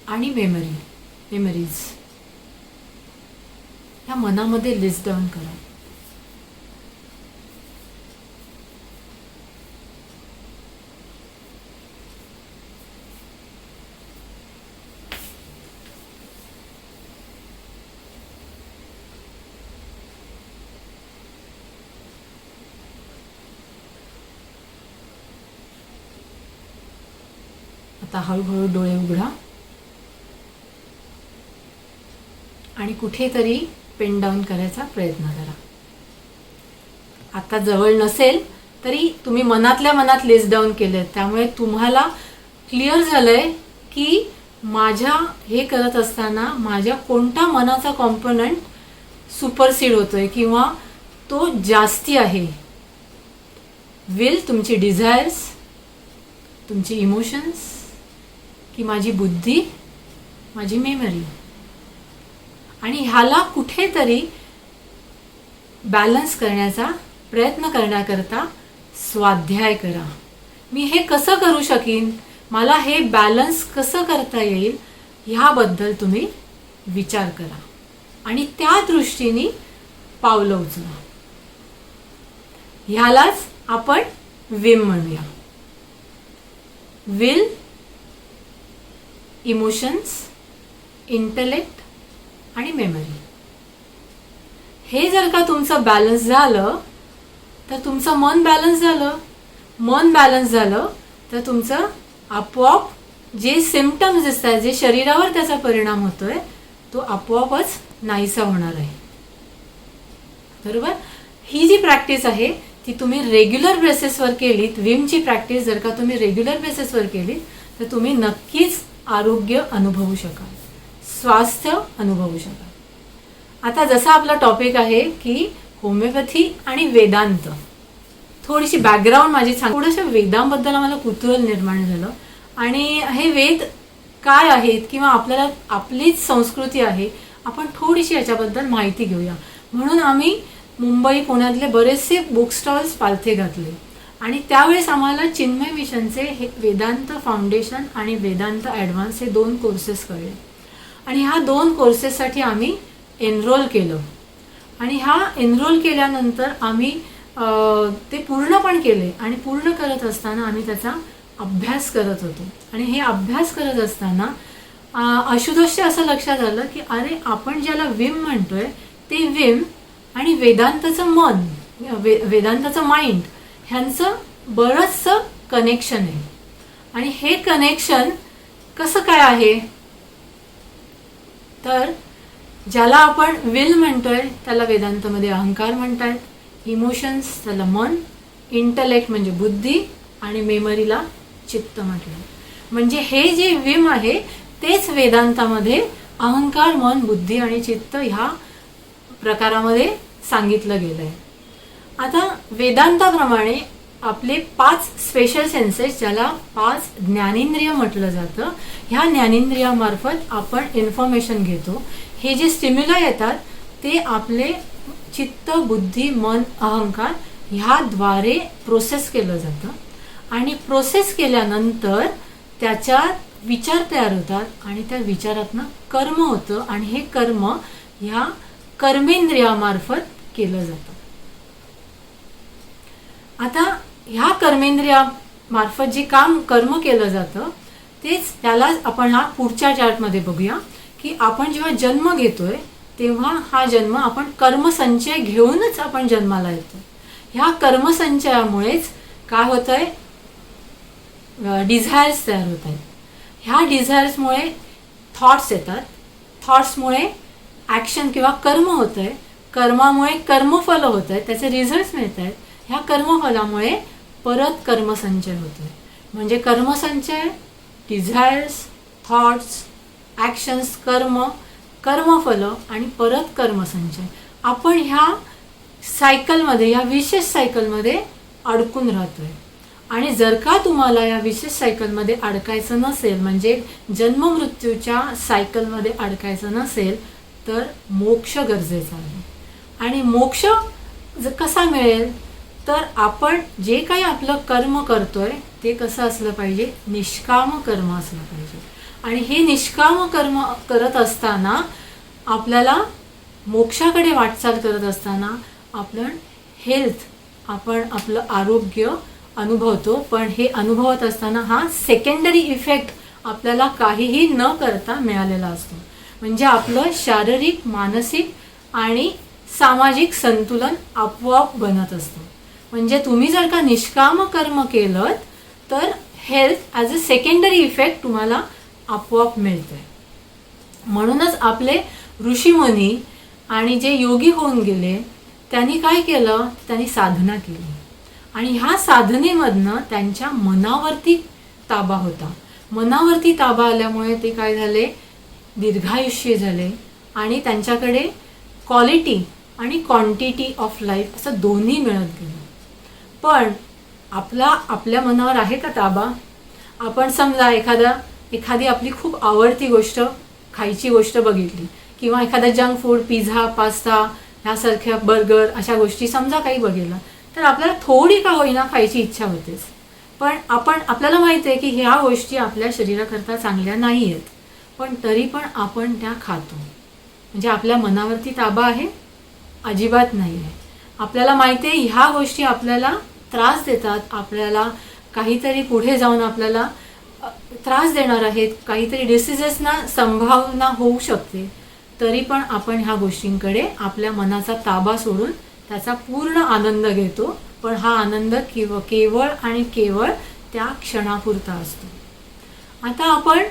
आणि मेमरीज ह्या मनामध्ये लिस्ट डाऊन करा. आता हळूहळू डोळे उघडा आणि कुठेतरी पेन डाऊन करायचा प्रयत्न करा. आता जवळ नसेल तरी तुम्ही मनातल्या मनात लिस्ट डाऊन केलं, त्यामुळे तुम्हाला क्लिअर झालंय की माझ्या हे करत असताना माझ्या कोणता मनाचा कॉम्पोनंट सुपरसीड होतोय किंवा तो जास्ती आहे. विल, तुमची डिझायर्स, तुमची इमोशन्स, की माझी बुद्धी, माझी मेमरी. आणि ह्याला कुठेतरी बॅलन्स करण्याचा प्रयत्न करण्याकरता स्वाध्याय करा. मी हे कसं करू शकीन, मला हे बॅलन्स कसं करता येईल ह्याबद्दल तुम्ही विचार करा आणि त्या दृष्टीने पावलं उचला. ह्यालाच आपण विम म्हणूया. विल, इमोशन्स, इंटलेक्ट आणि मेमरी. हे जर का तुमचं बॅलन्स झालं तर तुमचं मन बॅलन्स झालं. मन बॅलन्स झालं तर तुमचं आपोआप जे सिम्पटम्स दिसत आहेत, जे शरीरावर त्याचा परिणाम होतोय, तो आपोआपच नाहीसा होणार आहे. बरोबर. ही जी प्रॅक्टिस आहे ती तुम्ही रेग्युलर बेसिसवर केलीत, विमची प्रॅक्टिस जर का तुम्ही रेग्युलर बेसिसवर केलीत तर तुम्ही नक्कीच आरोग्य अनुभवू शकाल, स्वास्थ्य अनुभवू शकाल. आता जसा आपला टॉपिक आहे की होमिओपॅथी आणि वेदांत, थोडीशी बॅकग्राऊंड माझी सांग. थोडंसं वेदांबद्दल आम्हाला कुतूहल निर्माण झालं आणि हे वेद काय आहेत किंवा आपल्याला आपलीच संस्कृती आहे, आपण थोडीशी याच्याबद्दल माहिती घेऊया. म्हणून आम्ही मुंबई पुण्यातले बरेचसे बुक स्टॉल्स पालथे घातले आणि त्यावेळेस आम्हाला चिन्मय मिशनचे हे वेदांत फाउंडेशन आणि वेदांत ॲडव्हान्स हे 2 कोर्सेस कळले आणि ह्या 2 कोर्सेससाठी आम्ही एनरोल केलं आणि हा एनरोल केल्यानंतर आम्ही ते पूर्ण पण केले आणि पूर्ण करत असताना आम्ही त्याचा अभ्यास करत होतो आणि हे अभ्यास करत असताना आशुतोषच्या असं लक्षात आलं की अरे आपण ज्याला विम म्हणतोय ते विम आणि वेदांताचं मन, वेदांताचं माइंड ह्यांचं बरंचसं कनेक्शन आहे. आणि हे कनेक्शन कसं काय आहे, तर ज्याला आपण विल म्हणतोय त्याला वेदांतामध्ये अहंकार म्हणतात, इमोशन्स त्याला मन, इंटलेक्ट म्हणजे बुद्धी आणि मेमरीला चित्त म्हटलं. म्हणजे हे जे विम आहे तेच वेदांतामध्ये अहंकार, मन, बुद्धी आणि चित्त ह्या प्रकारामध्ये सांगितलं गेलंय. आता वेदांताप्रमाणे आपले 5 स्पेशल सेन्सेस, ज्याला 5 ज्ञानेंद्रिय म्हटलं जातं, ह्या ज्ञानेंद्रियामार्फत आपण इन्फॉर्मेशन घेतो. हे जे स्टिम्युला येतात ते आपले चित्त, बुद्धी, मन, अहंकार ह्याद्वारे प्रोसेस केलं जातं आणि प्रोसेस केल्यानंतर त्याच्यात विचार तयार होतात आणि त्या विचारातनं कर्म होतं आणि हे कर्म ह्या कर्मेंद्रियामार्फत केलं जातं. आता ह्या कर्मेंद्रियामार्फत जे कर्म केलं जातं तेच त्याला आपण हा पुढच्या चार्टमध्ये बघूया की आपण जेव्हा जन्म घेतोय तेव्हा हा जन्म आपण कर्मसंचय घेऊनच आपण जन्माला येतो. ह्या कर्मसंचयामुळेच काय होतंय, डिझायर्स तयार होत आहेत. ह्या डिझायर्समुळे थॉट्स येतात, थॉट्समुळे ॲक्शन किंवा कर्म होत आहे, कर्मामुळे कर्मफल होत आहे, त्याचे रिझल्ट्स मिळत आहेत. ह्या कर्मफलामुळे परत कर्मसंचय होतो आहे. म्हणजे कर्मसंचय, डिझायर्स, थॉट्स, ॲक्शन्स, कर्मफलं आणि परत कर्मसंचय. आपण ह्या सायकलमध्ये, या विशेष सायकलमध्ये अडकून राहतोय. आणि जर का तुम्हाला या विशेष सायकलमध्ये अडकायचं नसेल, म्हणजे जन्ममृत्यूच्या सायकलमध्ये अडकायचं नसेल, तर मोक्ष गरजेचा आहे. आणि मोक्ष कसा मिळेल, तर आपण जे काही आपलं कर्म करतोय ते कसं असलं पाहिजे, निष्काम कर्म असलं पाहिजे. आणि हे निष्काम कर्म करत असताना आपल्याला मोक्षाकडे वाटचाल करत असताना आपलं हेल्थ, आपण आपलं आरोग्य अनुभवतो. पण हे अनुभवत असताना हा सेकंडरी इफेक्ट आपल्याला काहीही न करता मिळालेला असतो. म्हणजे आपलं शारीरिक, मानसिक आणि सामाजिक संतुलन आपोआप बनत असतं. म्हणजे तुम्ही जर का निष्काम कर्म केलं तर health as a secondary effect तुम्हाला आपोआप मिळतंय. म्हणूनच आपले ऋषीमुनी आणि जे योगी होऊन गेले त्यांनी काय केलं, त्यांनी साधना केली आणि ह्या साधनेमधनं त्यांच्या मनावरती ताबा होता. मनावरती ताबा आल्यामुळे ते काय झाले, दीर्घायुष्य झाले आणि त्यांच्याकडे क्वालिटी आणि क्वांटिटी ऑफ लाईफ असं दोन्ही मिळत गेलं. पण आपल्या मनावर आहे का ताबा? आपण समजा एखादी आपली खूप आवडती गोष्ट, खायची गोष्ट बघितली किंवा एखादा जंक फूड, पिझ्झा, पास्ता ह्यासारख्या बर्गर अशा गोष्टी समजा काही बघितलं तर आपल्याला थोडी का होईना खायची इच्छा होतेच. पण आपल्याला माहिती आहे की ह्या गोष्टी आपल्या शरीराकरता चांगल्या नाही आहेत, पण तरी पण आपण त्या खातो. म्हणजे आपल्या मनावरती ताबा आहे? अजिबात नाही आहे. आपल्याला माहिती आहे ह्या गोष्टी आपल्याला त्रास देतात, आपल्याला काहीतरी पुढे जाऊन आपल्याला त्रास देणार आहेत, काहीतरी डिसीजेसना संभावना होऊ शकते, तरी पण आपण ह्या गोष्टींकडे आपल्या मनाचा ताबा सोडून त्याचा पूर्ण आनंद घेतो. पण हा आनंद केवळ आणि केवळ त्या क्षणापुरता असतो. आता आपण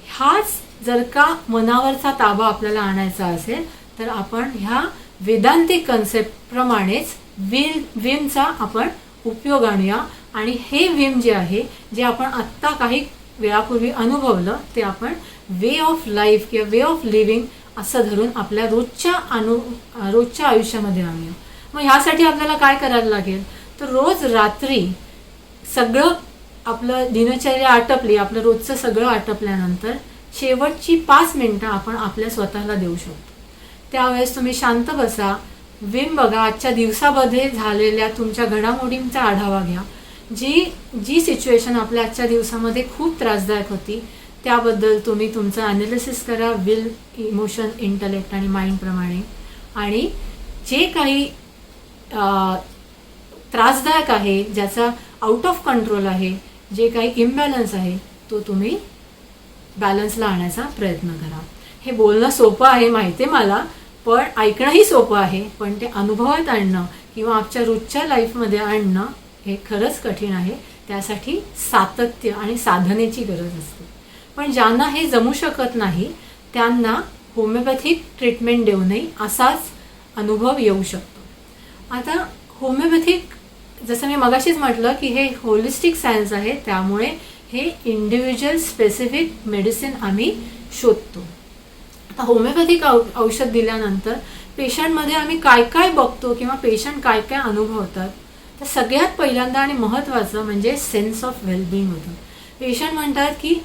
हाच जर का मनावरचा ताबा आपल्याला आणायचा असेल तर आपण ह्या वेदांतिक कन्सेप्टप्रमाणेच विमचा आपण उपयोग आणूया. आणि हे विम जे आहे, जे आपण आत्ता काही वेळापूर्वी अनुभवलं ते आपण वे ऑफ लाईफ किंवा वे ऑफ लिव्हिंग असं धरून आपल्या रोजच्या आयुष्यामध्ये आणूया. मग ह्यासाठी आपल्याला काय करायला लागेल, तर रोज रात्री सगळं आपलं दिनचर्या आटपली, आपलं रोजचं सगळं आटपल्यानंतर शेवटची 5 मिनिटं आपण आपल्या स्वतःला देऊ शकतो. त्यावेळेस तुम्ही शांत बसा, विम बघा, आजच्या दिवसामध्ये झालेल्या तुमच्या घडामोडींचा आढावा घ्या. जी सिच्युएशन आपल्या आजच्या दिवसामध्ये खूप त्रासदायक होती त्याबद्दल तुम्ही तुमचं ॲनालिसिस करा, विल, इमोशन, इंटलेक्ट आणि माइंडप्रमाणे. आणि जे काही त्रासदायक आहे, ज्याचा आउट ऑफ कंट्रोल आहे, जे काही इम्बॅलन्स आहे, तो तुम्ही बॅलन्सला आणायचा प्रयत्न करा. हे बोलणं सोपं आहे माहिती आहे मला, पण ऐकणंही सोपं आहे, पण ते अनुभवात आणणं किंवा आपल्या रोजच्या लाईफमध्ये आणणं हे खरंच कठीण आहे. त्यासाठी सातत्य आणि साधनेची गरज असते. पण ज्यांना हे जमू शकत नाही त्यांना होमिओपॅथिक ट्रीटमेंट देऊनही असाच अनुभव येऊ शकतो. आता होमिओपॅथिक, जसं मी मगाशीच म्हटलं की हे होलिस्टिक सायन्स आहे, त्यामुळे हे इंडिव्हिज्युअल स्पेसिफिक मेडिसिन आम्ही शोधतो. आता होमिओपॅथिक औषध दिल्यानंतर पेशंटमध्ये आम्ही काय काय बघतो किंवा पेशंट काय काय अनुभवतात, तर सगळ्यात पहिल्यांदा आणि महत्त्वाचं म्हणजे सेन्स ऑफ वेलबिंग होतं. पेशंट म्हणतात की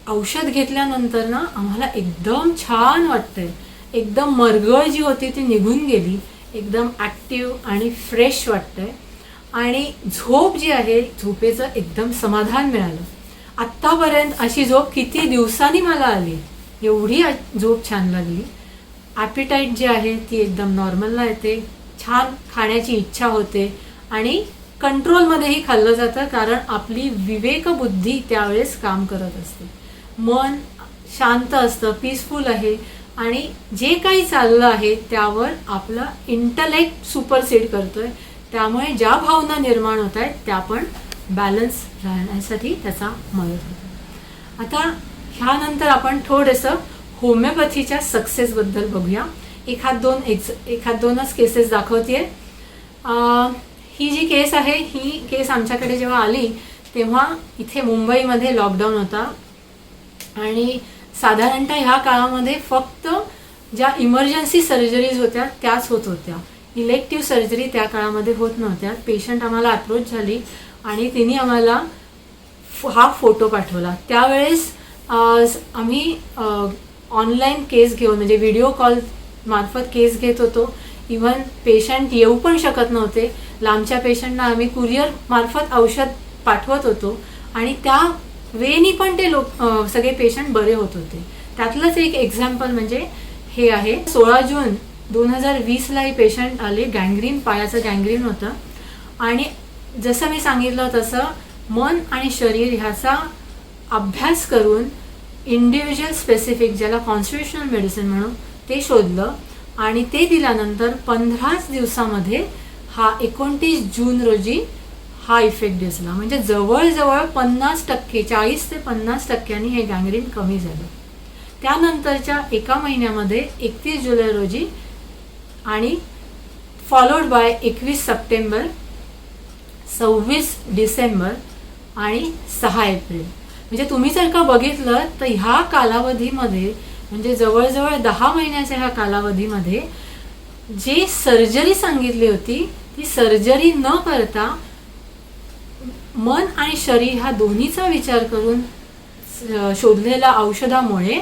औषध घेतल्यानंतर ना आम्हाला एकदम छान वाटतंय, एकदम मरगळ जी होती ती निघून गेली, एकदम ॲक्टिव्ह आणि फ्रेश वाटतंय, आणि झोप जी आहे झोपेचं एकदम समाधान मिळालं. आत्तापर्यंत अशी झोप किती दिवसांनी मला आली, एवढी झोप छान लागली. ॲपिटाईट जी आहे ती एकदम नॉर्मलला येते, छान खाण्याची इच्छा होते आणि कंट्रोलमध्येही खाल्लं जातं, कारण आपली विवेकबुद्धी त्यावेळेस काम करत असते. मन शांत असतं, पीसफुल आहे, आणि जे काही चाललं आहे त्यावर आपलं इंटलेक्ट सुपरसीड करतोय. त्यामुळे ज्या भावना निर्माण होत आहेत त्या पण बॅलन्स राहण्यासाठी त्याचा मदत होतो. आता ह्यानंतर आपण थोडंसं होमिओपॅथीच्या सक्सेसबद्दल बघूया. एखाद दोनच केसेस दाखवते. ही जी केस आहे, ही केस आमच्याकडे जेव्हा आली तेव्हा इथे मुंबईमध्ये लॉकडाऊन होता, आणि साधारणतः ह्या काळामध्ये फक्त ज्या इमर्जन्सी सर्जरीज होत्या त्याच होत होत्या. इलेक्टिव्ह सर्जरी त्या काळामध्ये होत नव्हत्या. पेशंट आम्हाला अप्रोच झाली आणि तिने आम्हाला हा फोटो पाठवला. त्यावेळेस आम्ही ऑनलाईन केस घेऊन, म्हणजे व्हिडिओ कॉल मार्फत केस घेत होतो. इव्हन पेशंट येऊ पण शकत नव्हते. लांबच्या पेशंटना आम्ही कुरिअर मार्फत औषध पाठवत होतो, आणि त्या वेनी पण ते सगळे पेशंट बरे होत होते. त्यातलंच एक एक्झाम्पल म्हणजे हे आहे. 16 जून 2020ला हे पेशंट आले. गँग्रीन, पायाचं गँग्रीन होतं, आणि जसं मी सांगितलं तसं मन आणि शरीर ह्याचा अभ्यास करून इंडिव्हिज्युअल स्पेसिफिक, ज्याला कॉन्स्टिट्युशनल मेडिसिन म्हणून, ते शोधलं, आणि ते दिल्यानंतर 15 दिवसामध्ये हा 29 जून रोजी हा इफेक्ट दिसला. म्हणजे जवळजवळ 50%, 40 ते 50% हे गँग्रीन कमी झालं. त्यानंतरच्या एका महिन्यामध्ये 31 जुलै रोजी, आणि फॉलोड बाय 21 सप्टेंबर, 26 डिसेंबर आणि 6 एप्रिल. म्हणजे तुम्ही जर का बघितलं तर ह्या कालावधीमध्ये, म्हणजे जवळजवळ 10 महिन्याच्या ह्या कालावधीमध्ये जे सर्जरी सांगितली होती ती सर्जरी न करता मन आणि शरीर ह्या दोन्हीचा विचार करून शोधलेल्या औषधामुळे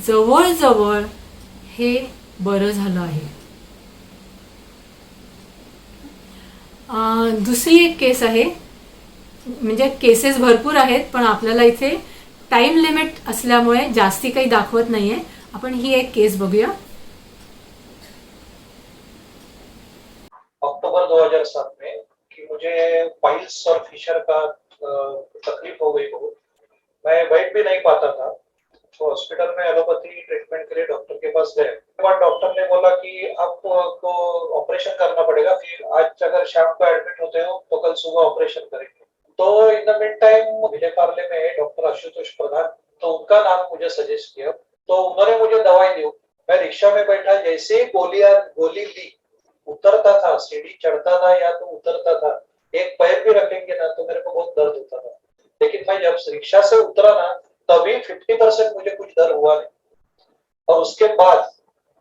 जवळजवळ हे बरं झालं आहे. दुसरी एक केस आहे. म्हणजे केसेस भरपूर आहेत, पण आपल्याला इथे टाइम लिमिट असल्यामुळे जास्ती काही दाखवत नाहीये. आपण ही एक केस बघूया. अक्टूबर 2007 में कि मुझे पाइल्स और फिशर का तकलीफ हो गई बहुत. मैं बैठ भी नहीं पाता था, तो हॉस्पिटल में एलोपैथी ट्रीटमेंट के लिए डॉक्टर के पास गए. उसके बाद डॉक्टर ने बोला कि आपको ऑपरेशन करना पड़ेगा, फिर आज अगर शाम को एडमिट होते हो तो कल सुबह ऑपरेशन करेंगे. तो in the mean time Vile Parle में डॉक्टर आशुतोष प्रधान, तो उनका नाम मुझे सजेस्ट किया. तो उन्होंने मुझे दवाई दी. मैं रिक्शा में बैठा, जैसे ही गोली ली, उतरता था, सीढ़ी चढ़ता था या तो उतरता था, एक पैर भी रखेंगे ना तो मेरे को बहुत दर्द होता था. लेकिन मैं जब रिक्शा से उतरा ना, तभी 50% मुझे कुछ दर्द हुआ नहीं, और उसके बाद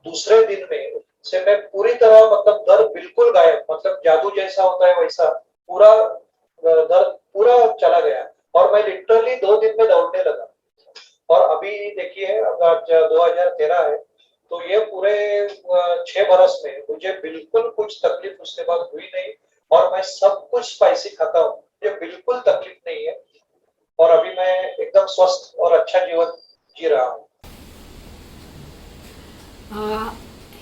दूसरे दिन में से मैं पूरी तरह, मतलब दर्द बिल्कुल गायब, मतलब जादू जैसा होता है वैसा, पूरा दर्द पूरा चला गया, और मैं लिटरली 2 दिन में दौड़ने लगा। और अभी देखिए, अब आज 2013 है, तो ये पूरे 6 बरस में मुझे बिल्कुल कुछ तकलीफ उसके बाद हुई नहीं, और मैं सब कुछ स्पाइसी खाता हूँ, मुझे बिल्कुल तकलीफ नहीं है, और अभी मैं एकदम स्वस्थ और अच्छा जीवन जी रहा हूँ।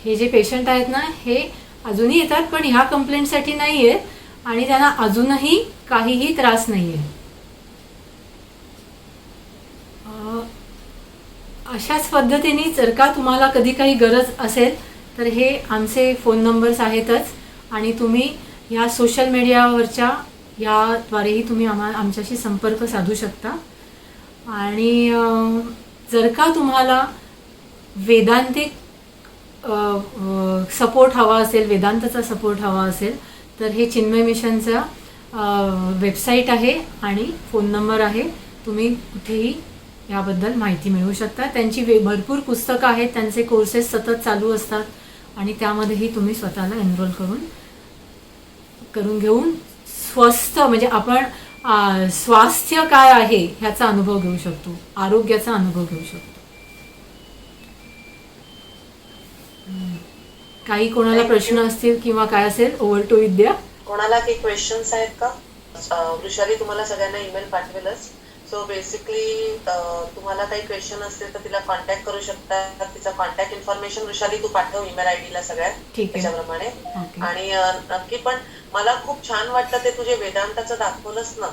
हे जे पेशंट आहेत ना, हे अजूनही येतात, पण ह्या कंप्लेंटसाठी नाही आहे आणि त्यांना अजूनही काहीही त्रास नाही आहे. अशाच पद्धतीने जर का तुम्हाला कधी काही गरज असेल तर हे आमचे फोन नंबर्स आहेतच, आणि तुम्ही ह्या सोशल मीडियावरच्या याद्वारेही तुम्ही आमच्याशी संपर्क साधू शकता. आणि जर का तुम्हाला वेदांतिक सपोर्ट हवा असेल, वेदांतचा सपोर्ट हवा असेल, तर हे चिन्मय मिशनचा वेबसाईट आहे आणि फोन नंबर आहे. तुम्ही कुठेही याबद्दल माहिती मिळवू शकता. त्यांची भरपूर पुस्तकं आहेत, त्यांचे कोर्सेस सतत चालू असतात, आणि त्यामध्येही तुम्ही स्वतःला एनरोल करून घेऊन स्वस्थ, म्हणजे आपण स्वास्थ्य काय आहे ह्याचा अनुभव घेऊ शकतो, आरोग्याचा अनुभव घेऊ शकतो. काही कोणाला प्रश्न असतील किंवा काय असेल, ओव्हर टू विद्या. कोणाला काही क्वेश्चन्स आहेत का? वृषाली तुम्हाला सगळ्यांना ईमेल पाठवेलच. सो बेसिकली तुम्हाला काही क्वेश्चन असतील तर तिला कॉन्टॅक्ट करू शकता. तिचा कॉन्टॅक्ट इन्फॉर्मेशन वृषाली तू पाठव ईमेल आयडी ला सगळ्यात त्याच्याप्रमाणे. आणि नक्की, पण मला खूप छान वाटलं ते तुझे वेदांताचं दाखवलंच ना,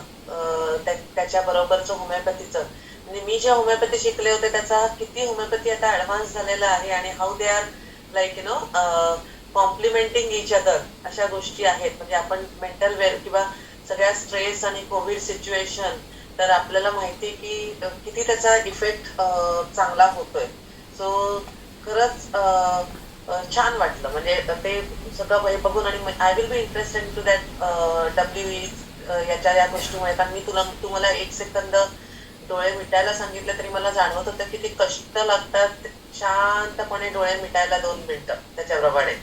त्याच्या बरोबरचं होमिओपॅथीचं. म्हणजे मी जे होमिओपॅथी शिकले होते त्याचा किती होमिओपॅथी आता ऍडव्हान्स झालेला आहे, आणि how they are like complimenting each other, अशा गोष्टी आहेत. म्हणजे आपण मेंटल वेल किंवा सगळ्या स्ट्रेस आणि कोविड सिच्युएशन, तर आपल्याला माहिती की किती त्याचा इफेक्ट चांगला होतोय. सो खरंच छान वाटलं म्हणजे ते सगळं बघून. आणि I will be interested to that याच्या या गोष्टीमुळे. कारण मी तू मला 1 सेकंद डोळे मिटायला सांगितले तरी मला जाणवत होतं किती कष्ट लागतात शांतपणे डोळे मिटायला 2 मिनिटं त्याच्याप्रमाणे.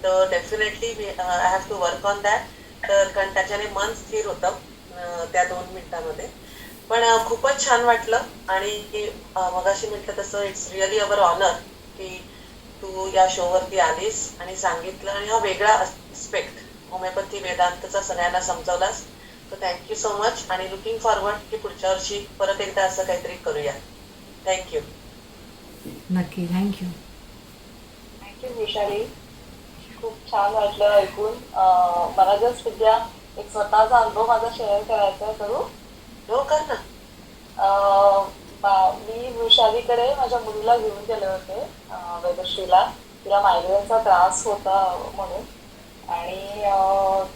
तर definitely I have to work on that. तर कारण त्याच्याने मन स्थिर होतं त्या 2 मिनिटांमध्ये. पण खूपच छान वाटलं. आणि मगाशी म्हटलं तसं इट्स रिअली अवर ऑनर की तू या शोवरती आलीस आणि सांगितलं, आणि हा वेगळा एस्पेक्ट होमिओपॅथी वेदांतचा सगळ्यांना समजवलास. तर थँक्यू सो मच, आणि लुकिंग फॉरवर्ड की पुढच्या वर्षी परत एकदा असं काहीतरी करूया. थँक्यू. नक्की. थँक्यू. थँक्यू वृषाली. खूप छान वाटलं ऐकून. मला जस्ट विद्या एक स्वतःचा अनुभव माझा शेअर करायचा. करू? हो, कर ना. मी वृषालीकडे माझ्या मुलीला घेऊन गेले होते, वेदश्रीला. तिला मायग्रेनचा त्रास होता म्हणून, आणि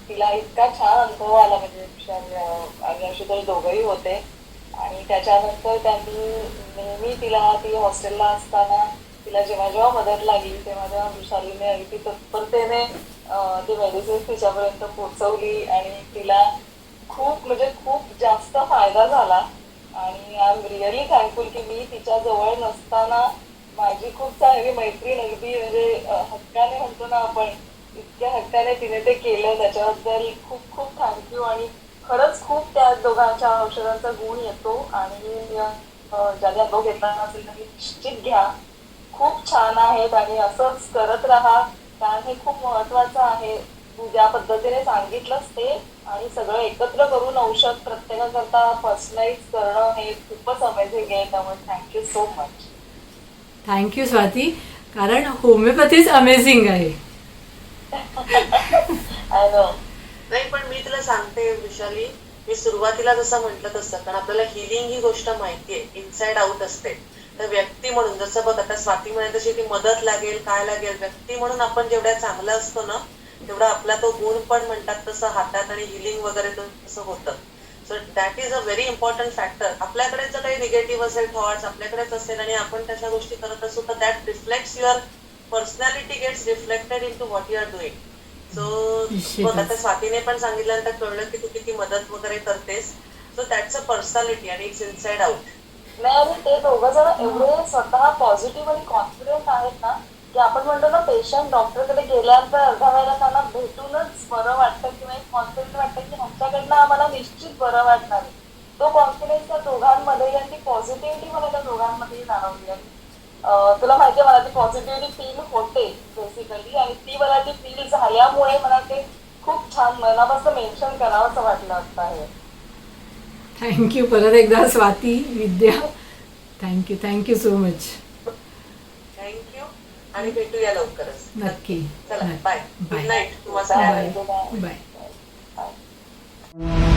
तिला इतका छान अनुभव आला. म्हणजे वृषाली आणि आशुतोष दोघंही होते. आणि त्याच्यानंतर त्यांनी नेहमी ती हॉस्टेलला असताना तिला जेव्हा मदत लागली तेव्हा वृषालीने अगदी तत्परतेने ती मेडिसिन तिच्यापर्यंत पोहोचवली, आणि तिला खूप जास्त फायदा झाला. आणि आय एम रिअली थँकफुल की मी तिच्या जवळ नसताना माझी खूप चांगली मैत्रीण, अगदी म्हणजे हक्काने म्हणतो ना आपण, इतक्या हक्काने तिने ते केलं. त्याच्याबद्दल खूप थँक्यू. आणि खरंच खूप त्या दोघांच्या औषधांचा गुण येतो. आणि ज्याने अनुभव घेतला नसेल त्यांनी निश्चित घ्या. खूप छान आहेत, आणि असंच करत राहा, कारण हे खूप महत्वाचं आहे. तू ज्या पद्धतीने सांगितलंस ते, आणि सगळं एकत्र करून औषध प्रत्येकाकरता पर्सनलाइज करणं हे खूपच अमेझिंग आहे. त्यामुळे thank you so much. Thank you Swati, कारण होमिओपॅथीच अमेझिंग आहे. I know. नाही, पण मी तुला सांगते वृषाली, मी सुरुवातीला जसं म्हटलं तसं, कारण आपल्याला हिलिंग ही गोष्ट माहितीये, इनसाइड आउट असते. तर व्यक्ती म्हणून जसं बघ आता स्वाती म्हणाली तशी ती मदत लागेल काय लागेल, व्यक्ती म्हणून आपण जेवढ्या चांगलं असतो ना तेवढा आपला तो गुण पण म्हणतात तसं हातात आणि हिलिंग वगैरे तसं होतं. So that is a very important factor. आपल्याकडे जर काही निगेटिव्ह असेल थॉट्स आपल्याकडेच असेल आणि आपण तशा गोष्टी करत असू तर that reflects your personality gets reflected in to what you are doing. So बघ आता स्वातीने पण सांगितल्यानंतर कळलं की तू किती मदत वगैरे करतेस. सो दॅट्स अ पर्सनॅलिटी आणि इट्स इनसाइड आउट. नाही, आणि ते दोघं जण एवढे स्वतः पॉझिटिव्ह आणि कॉन्फिडंट आहेत ना, की आपण म्हणतो ना पेशंट डॉक्टरकडे गेल्यानंतर अर्ध्या वेळेला त्यांना भेटूनच बरं वाटतं किंवा एक कॉन्फिडंट वाटतं की ह्यांच्याकडनं आम्हाला निश्चित बरं वाटणार आहे. तो कॉन्फिडन्स त्या दोघांमध्ये आणि ती पॉझिटिव्हिटी मला त्या दोघांमध्ये जाणवली. आणि तुला माहितीये मला ती पॉझिटिव्हिटी फील होते बेसिकली, आणि ती मला ती फील झाल्यामुळे मला ते खूप छान मनापासून मेन्शन करावंसं वाटलं आता हे. थँक्यू परत एकदा Swati, Vidya. Thank you so much. Thank you आणि भेटूया लवकरच. नक्की. चला बाय. गुड बाय नाईट तुम्हाला सगळ्यांना. Bye bye. बाय.